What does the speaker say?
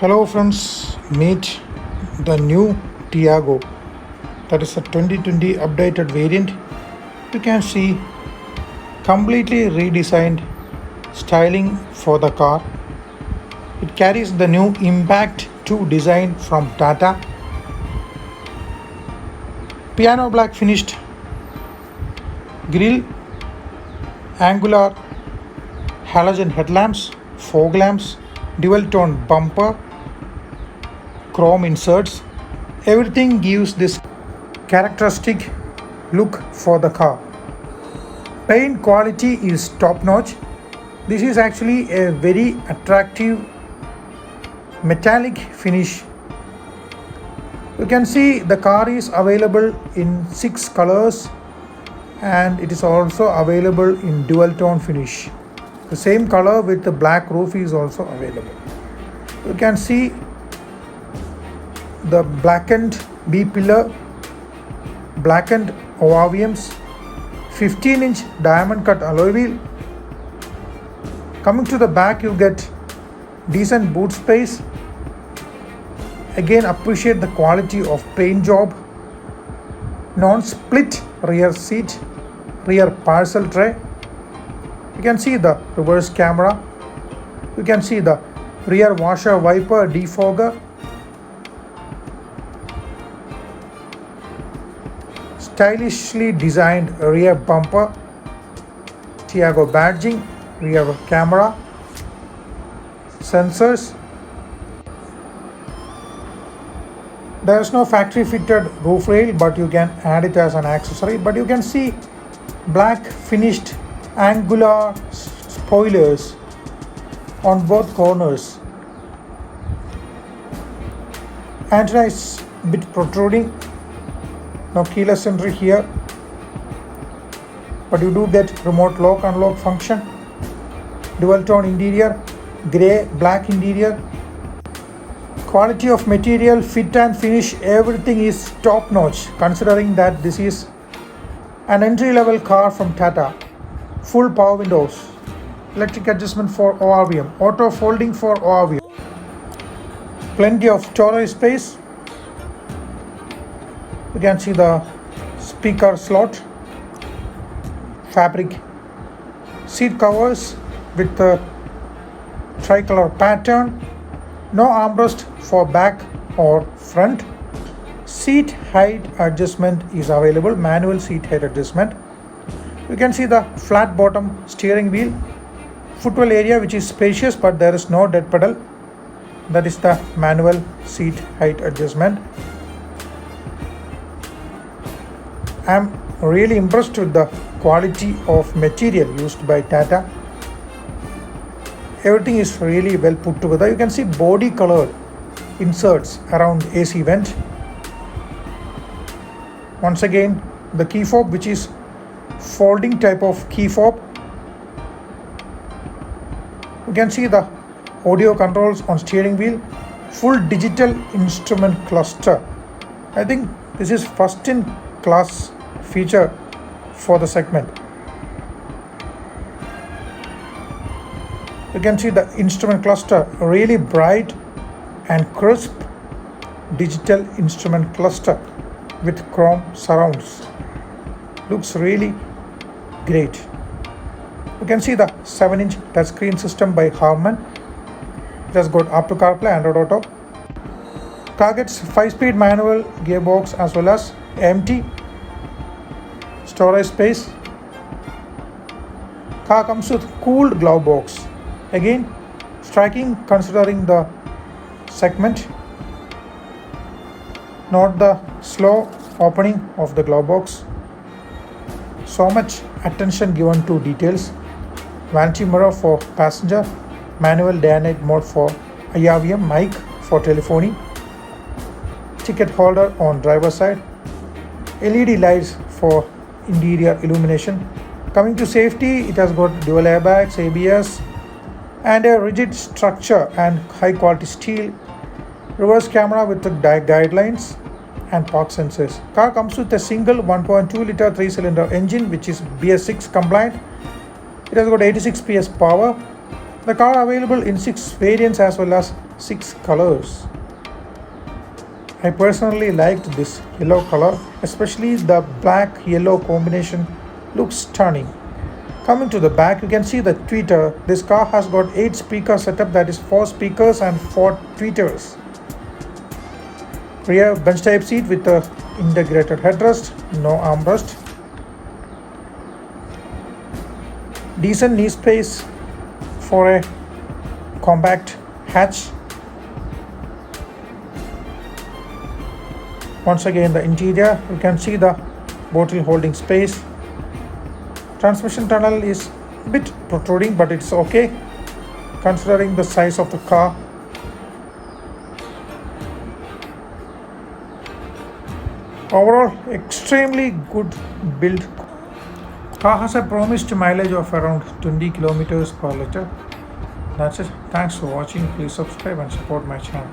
Hello friends, meet the new Tiago. That is a 2020 updated variant. You can see completely redesigned styling for the car. It carries the new Impact 2 design from Tata. Piano black finished grille, angular halogen headlamps, fog lamps, dual tone bumper, chrome inserts. Everything gives this characteristic look for the car. Paint quality is top notch. This is actually a very attractive metallic finish. You can see the car is available in 6 colors and it is also available in dual tone finish. The same color with the black roof is also available. You can see the blackened B pillar, blackened ORVMs, 15-inch diamond cut alloy wheel. Coming to the back, you get decent boot space. Again, appreciate the quality of paint job. Non-split rear seat, rear parcel tray. You can see the reverse camera. You can see the rear washer wiper defogger. Stylishly designed rear bumper, Tiago badging, rear camera, sensors. There is no factory fitted roof rail, but you can add it as an accessory. But you can see black finished angular spoilers on both corners. Antenna is a bit protruding. No keyless entry here, but you do get remote lock unlock function. Dual tone interior, grey black interior. Quality of material, fit and finish, everything is top notch considering that this is an entry level car from Tata. Full power windows, electric adjustment for ORVM, auto folding for ORVM, plenty of storage space. You can see the speaker slot, fabric seat covers with the tricolor pattern, no armrest for back or front. Seat height adjustment is available, manual seat height adjustment. You can see the flat bottom steering wheel, footwell area which is spacious but there is no dead pedal. That is the manual seat height adjustment. I am really impressed with the quality of material used by Tata. Everything is really well put together. You can see body colored inserts around AC vent. Once again, the key fob, which is folding type of key fob. You can see the audio controls on steering wheel, full digital instrument cluster. I think this is first in class feature for the segment. You can see the instrument cluster, really bright and crisp digital instrument cluster with chrome surrounds. Looks really great. You can see the 7-inch touchscreen system by Harman. It has got Apple CarPlay, Android Auto. Car gets 5-speed manual gearbox as well as empty storage space. Car comes with cooled glove box. Again, striking considering the segment. Not the slow opening of the glove box. So much attention given to details. Vanity mirror for passenger. Manual day and night mode for IRVM. Mic for telephony. Ticket holder on driver side. LED lights for interior illumination. Coming to safety, it has got dual airbags, ABS, and a rigid structure and high quality steel. Reverse camera with the guidelines and park sensors. Car comes with a single 1.2 liter 3-cylinder engine which is BS6 compliant. It has got 86 PS power. The car available in 6 variants as well as 6 colors. I personally liked this yellow color, especially the black yellow combination looks stunning. Coming to the back, you can see the tweeter. This car has got 8 speaker setup, that is 4 speakers and 4 tweeters. Rear bench type seat with the integrated headrest, no armrest. Decent knee space for a compact hatch. Once again, the interior, you can see the bottle holding space. Transmission tunnel is a bit protruding, but it's okay considering the size of the car. Overall, extremely good build. Car has a promised mileage of around 20 kilometers per liter. That's it. Thanks for watching. Please subscribe and support my channel.